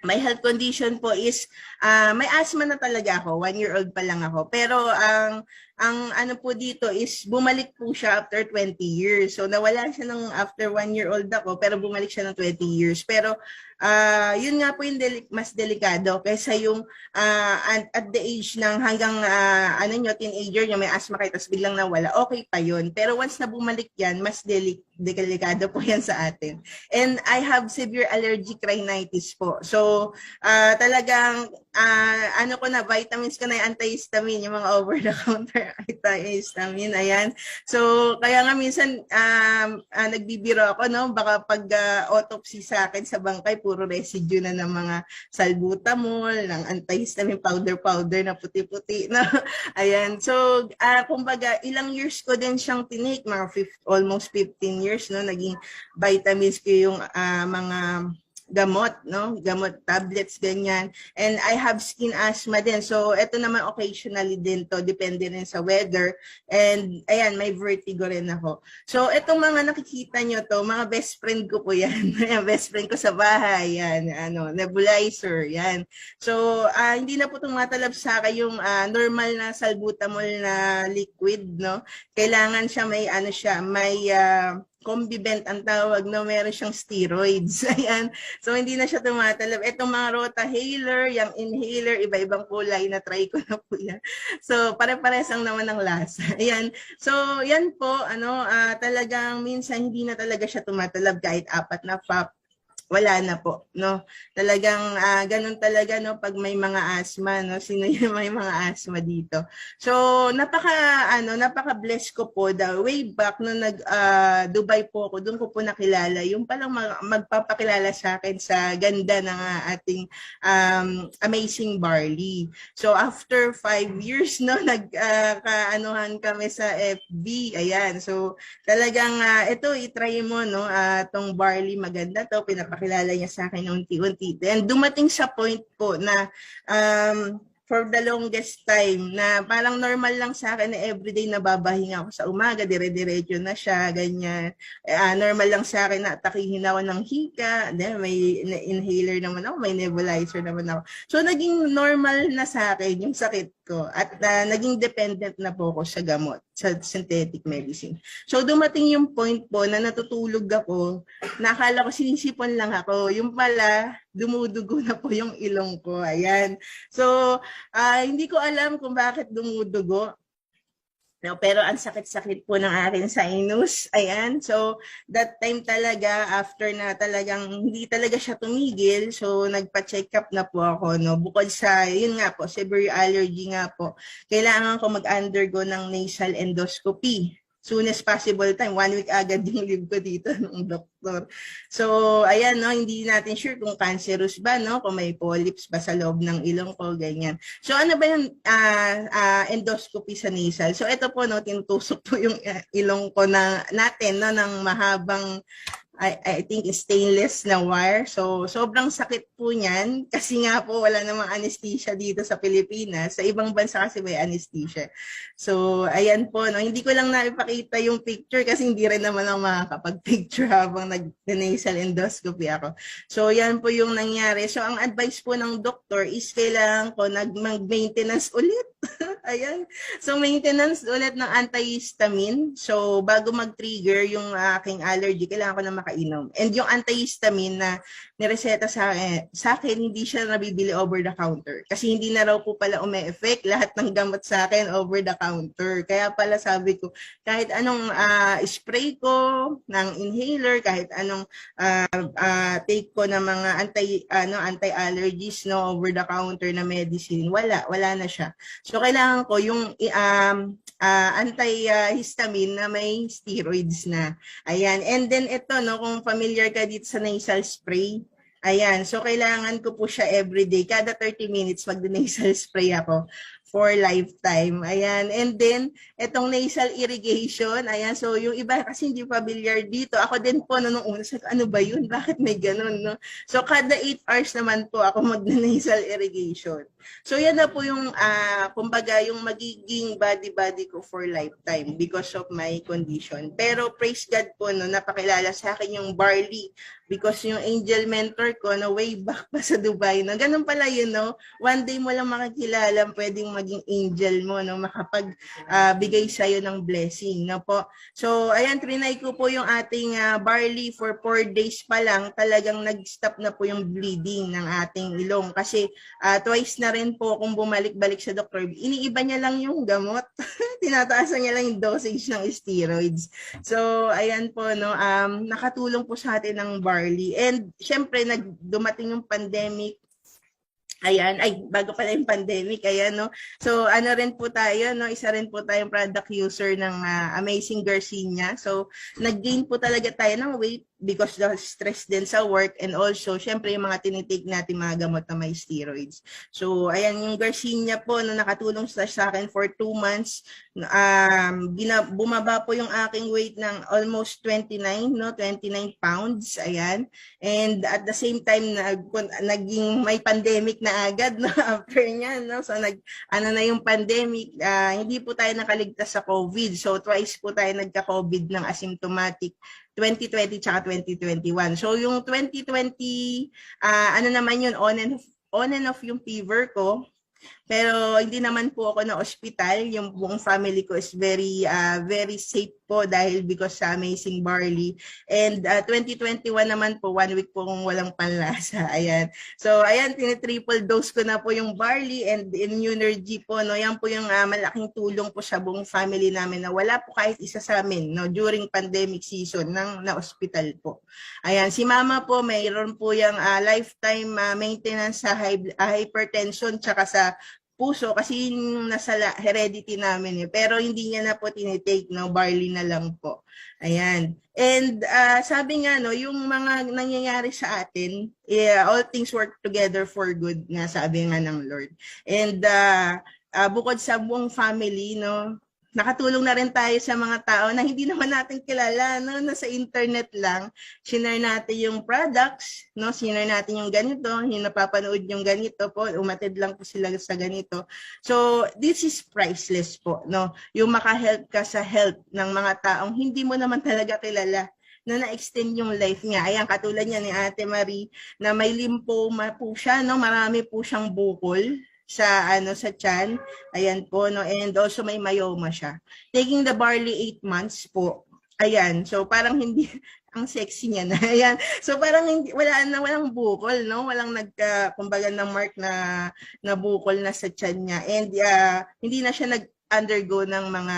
my health condition po is may asthma na talaga ako, 1-year-old pa lang ako. Pero ang ano po dito is bumalik po siya after 20 years. So nawala siya ng after 1-year-old ako pero bumalik siya ng 20 years. Pero yun nga po yung mas delikado kaysa yung at the age ng hanggang ano nyo, teenager nyo, may asthma kayo tapos biglang nawala, okay pa yun. Pero once na bumalik yan, mas delikado po yan sa atin. And I have severe allergic rhinitis po. So talagang ano ko na, vitamins ko na yung antihistamine, yung mga over-the-counter antihistamine, ayan. So, kaya nga minsan nagbibiro ako, no? Baka pag autopsy sa akin sa bangkay, puro residue na ng mga salbutamol, ng antihistamine powder na puti-puti, no? Ayan. So, kumbaga, ilang years ko din siyang tinake, mga almost 15 years, no? Naging vitamins ko yung mga gamot, no? Gamot, tablets, ganyan. And I have skin asthma din. So, ito naman occasionally din to. Depende rin sa weather. And, ayan, may vertigo rin ako. So, itong mga nakikita nyo to, mga best friend ko po yan. Best friend ko sa bahay, yan. Ano, nebulizer, yan. So, hindi na po tumatalab sa akin yung normal na salbutamol na liquid, no? Kailangan siya may, ano siya, may Combivent ang tawag, no? Meron siyang steroids. Ayan. So, hindi na siya tumatalab. Itong mga Rotahaler, yung inhaler, iba-ibang kulay, na try ko na po yan. So, pare-pares ang naman ng lasa. Ayan. So, yan po, ano, talagang minsan hindi na talaga siya tumatalab kahit 4 na pop. Wala na po, no? Talagang ganun talaga, no, pag may mga asthma, no? Sino yung may mga asthma dito? So, napaka-bless ko po, the way back nung nag-Dubai po ako, doon ko po nakilala, yung palang magpapakilala sa akin sa ganda ng ating amazing barley. So, after 5 years, no, nagkaanuhan kami sa FB, ayan. So, talagang ito, itry mo, no, tong barley, maganda to, pinapakilala niya sa akin unti-unti. And dumating sa point po na for the longest time na parang normal lang sa akin na everyday nababahinga ako sa umaga, dire-diretso na siya, ganyan. Normal lang sa akin na atakihin ako ng hika, then may inhaler naman ako, may nebulizer naman ako. So naging normal na sa akin yung sakit ko at naging dependent na po ako sa gamot, sa synthetic medicine. So dumating yung point po na natutulog ako, nakala ko sinisipon lang ako, yung pala dumudugo na po yung ilong ko, ayan. So hindi ko alam kung bakit dumudugo. No, pero ang sakit-sakit po ng akin sinus. Ayan. So, that time talaga, after na talagang hindi talaga siya tumigil, so nagpa-check up na po ako. No? Bukod sa, yun nga po, severe allergy nga po, kailangan ko mag-undergo ng nasal endoscopy. Soonest possible time, 1 week agad yung leave ko dito ng doktor. So, ayan, no, hindi natin sure kung cancerous ba, no, kung may polyps ba sa loob ng ilong ko, ganyan. So, ano ba yung endoscopy sa nasal? So, ito po, no, tinutusok po yung ilong ko natin, no, ng mahabang, I think stainless na wire. So, sobrang sakit po niyan kasi nga po wala namang anesthesia dito sa Pilipinas. Sa ibang bansa kasi may anesthesia. So, ayan po. No? Hindi ko lang naipakita yung picture kasi hindi rin naman ako makakapag-picture habang nag-nasal endoscopy ako. So, yan po yung nangyari. So, ang advice po ng doktor is kailangan ko mag-maintenance ulit. Ayan. So, maintenance ulit ng antihistamine. So, bago mag-trigger yung aking allergy, kailangan ko na makainom. And yung antihistamine na nireseta sa akin, hindi siya nabibili over the counter. Kasi hindi na raw po pala umi-effect lahat ng gamot sa akin over the counter. Kaya pala sabi ko, kahit anong spray ko ng inhaler, kahit anong take ko ng mga anti-allergies, no, over the counter na medicine, wala na siya. So kailangan ko yung antihistamine na may steroids na. Ayan. And then ito, no, kung familiar ka dito sa nasal spray, ayan. So kailangan ko po siya everyday. Kada 30 minutes mag-nasal spray ako for lifetime. Ayan. And then, etong nasal irrigation, ayan. So, yung iba kasi hindi familiar dito. Ako din po, nung una, ano ba yun? Bakit may ganun, no? So, kada 8 hours naman po ako mag-nasal irrigation. So, yan na po yung, kumbaga, yung magiging body-body ko for lifetime because of my condition. Pero, praise God po, no, napakilala sa akin yung barley because yung angel mentor ko, no, way back pa sa Dubai, no, ganun pala yun, no, one day mo lang makikilala, pwedeng maging angel mo, no, bigay sa'yo ng blessing, no po. So, ayan, trinay ko po yung ating barley for 4 days pa lang, talagang nag-stop na po yung bleeding ng ating ilong kasi twice na rin po kung bumalik-balik sa doktor, iniiba niya lang yung gamot, tinataasan niya lang yung dosage ng steroids. So, ayan po, no, nakatulong po sa atin ng barley. And, syempre, dumating yung pandemic. Ayan, bago pala yung pandemic, ayan, no. So, ano rin po tayo, no, isa rin po tayong product user ng Amazing Garcinia. So, nag-gain po talaga tayo ng weight because the stress din sa work and also, syempre, yung mga tinitake natin mga gamot na may steroids. So, ayan, yung Garcinia po, no, nakatulong sa akin for 2 months. Bumaba po yung aking weight ng almost 29, no, 29 pounds, ayan. And at the same time, naging may pandemic na agad, no, after niya, no. So, ano na yung pandemic, hindi po tayo nakaligtas sa COVID. So, twice po tayo nagka-COVID ng asymptomatic, 2020 tsaka 2021. So, yung 2020, ano naman yun, on and off yung fever ko. Pero hindi naman po ako na ospital. Yung buong family ko is very safe po dahil because sa Amazing Barley. And 2021 naman po, 1 week po kung walang panlasa. Ayan. So, ayan, tinitriple dose ko na po yung barley and immunergy po. No? Yan po yung malaking tulong po sa buong family namin na wala po kahit isa sa amin, no? During pandemic season na hospital po. Ayan, si mama po, mayroon po yung lifetime maintenance sa hypertension tsaka sa puso kasi yung nasa heredity namin pero hindi niya na po tinitake, no, barley na lang po. Ayan. And sabi nga, no, yung mga nangyayari sa atin, all things work together for good nga, sabi nga ng Lord. And bukod sa buong family, no, nakatulong na rin tayo sa mga tao na hindi naman natin kilala, no, nasa internet lang, share natin yung products, no, share natin yung ganito, yung napapanood yung ganito po, umatid lang po sila sa ganito. So, this is priceless po, no, yung makahelp ka sa health ng mga taong hindi mo naman talaga kilala na na-extend yung life niya. Ayan, katulad niya ni Ate Marie, na may lymphoma po siya, no, marami po siyang bukol sa tiyan. Ayan po, no, and also may myoma siya. Taking the barley 8 months po. Ayan, so parang hindi ang sexy niya na. Ayan. So parang walang bukol, no? Walang kumbaga na mark na bukol na sa tiyan niya. And hindi na siya undergo ng mga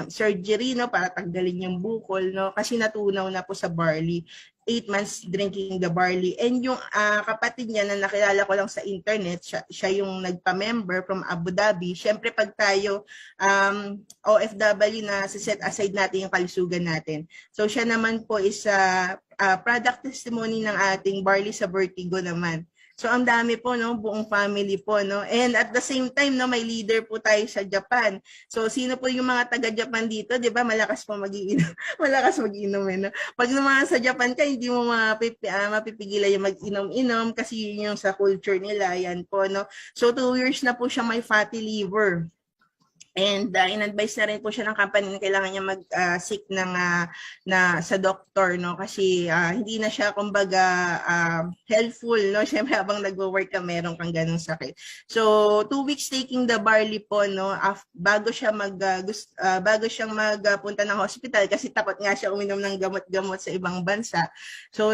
surgery, no, para tanggalin yung bukol, no, kasi natunaw na po sa barley. 8 months drinking the barley. And yung kapatid niya na nakilala ko lang sa internet, siya yung nagpa-member from Abu Dhabi. Siyempre pag tayo OFW na set aside natin yung kalusugan natin. So siya naman po is product testimony ng ating barley sa vertigo naman. So ang dami po, no, buong family po, no. And at the same time, no, may leader po tayo sa Japan. So sino po yung mga taga-Japan dito, 'di ba? Malakas po mag-iinom. Malakas mag-inom, no. Pag naman sa Japan ka, hindi mo mapipigilan yung mag-inom-inom kasi yun yung sa culture nila, yan po, no. So 2 years na po siya may fatty liver. And in-advise na rin po siya ng company na kailangan niya mag-seek sa doktor, no, kasi hindi na siya kumbaga helpful, no, syempre habang nagwo-work ka meron kang ganung sakit. So 2 weeks taking the barley po, no, bago siyang magpunta ng hospital kasi takot nga siya uminom ng gamot-gamot sa ibang bansa. So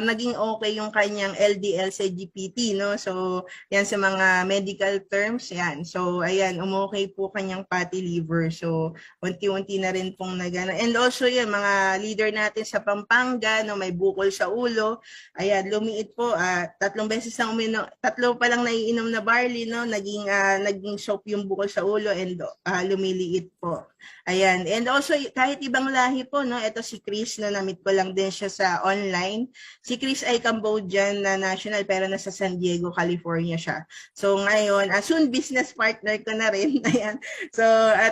naging okay yung kanyang LDL sa GPT, no. So yan sa mga medical terms, yan. So ayan, umokay po kanyang fatty liver. So, unti-unti na rin pong nagana. And also, yan, mga leader natin sa Pampanga, no, may bukol sa ulo. Ayan, lumiit po. 3 beses lang uminom, 3 pa lang naiinom na barley, no, naging soap yung bukol sa ulo and lumiliit po. Ayan. And also, kahit ibang lahi po, no? Ito si Chris, no? Na-meet ko lang din siya sa online. Si Chris ay Cambodian na national pero nasa San Diego, California siya. So ngayon, soon business partner ko na rin. Ayan. So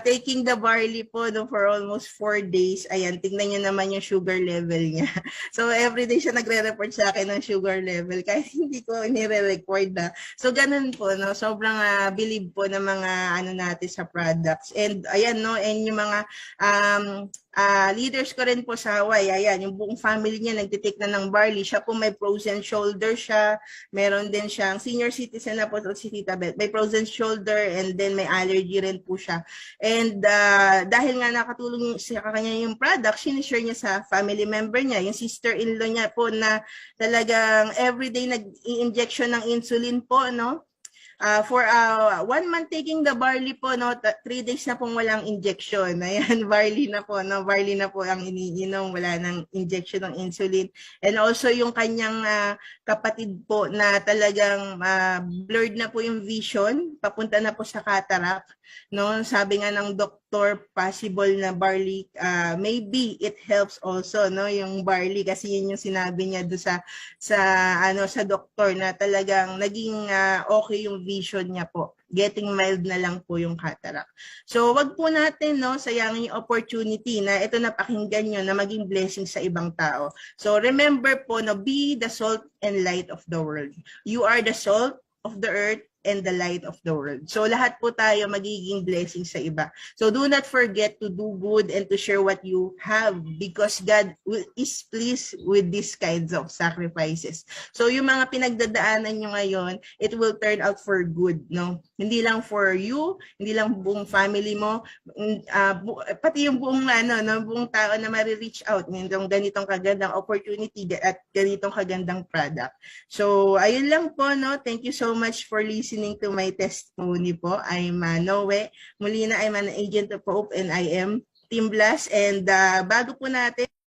taking the barley po no, for almost 4 days. Ayan, tingnan niyo naman yung sugar level niya. So everyday siya nagre-report sa akin ng sugar level kahit hindi ko nire-record na. So ganun po, no? Sobrang believe po ng mga ano natin sa products. And ayan, no? And yung mga leaders ko rin po sa Hawaii, ayan, yung buong family niya nagtitake na ng barley. Siya po may frozen shoulder siya. Meron din siyang senior citizen na po si Tita Beth. May frozen shoulder and then may allergy rin po siya. And dahil nga nakatulong sa kanya yung product, sinishare niya sa family member niya, yung sister-in-law niya po na talagang everyday nag-i-injection ng insulin po, no? For 1 month taking the barley po, no, 3 days na pong walang injection. Ayan, barley na po, no, barley na po ang iniinom, wala nang injection ng insulin. And also yung kanyang kapatid po na talagang blurred na po yung vision, papunta na po sa cataract, no. Sabi nga ng doktor, possible na barley, maybe it helps also, no, yung barley kasi yun yung sinabi niya do sa doktor na talagang naging okay yung vision niya po. Getting mild na lang po yung cataract. So, wag po natin, no, sayangin yung opportunity na ito napakinggan nyo na maging blessing sa ibang tao. So, remember po, no, be the salt and light of the world. You are the salt of the earth and the light of the world. So lahat po tayo magiging blessing sa iba. So do not forget to do good and to share what you have because God is pleased with these kinds of sacrifices. So yung mga pinagdadaanan nyo ngayon, it will turn out for good, no? Hindi lang for you, hindi lang buong family mo, pati yung buong buong tao na ma-reach out ng ganitong kagandang opportunity at ganitong kagandang product. So ayun lang po, no? Thank you so much for listening to my testimony po. I'm Noe Molina. I'm an agent of Hope and I am Team Blast. And bago po natin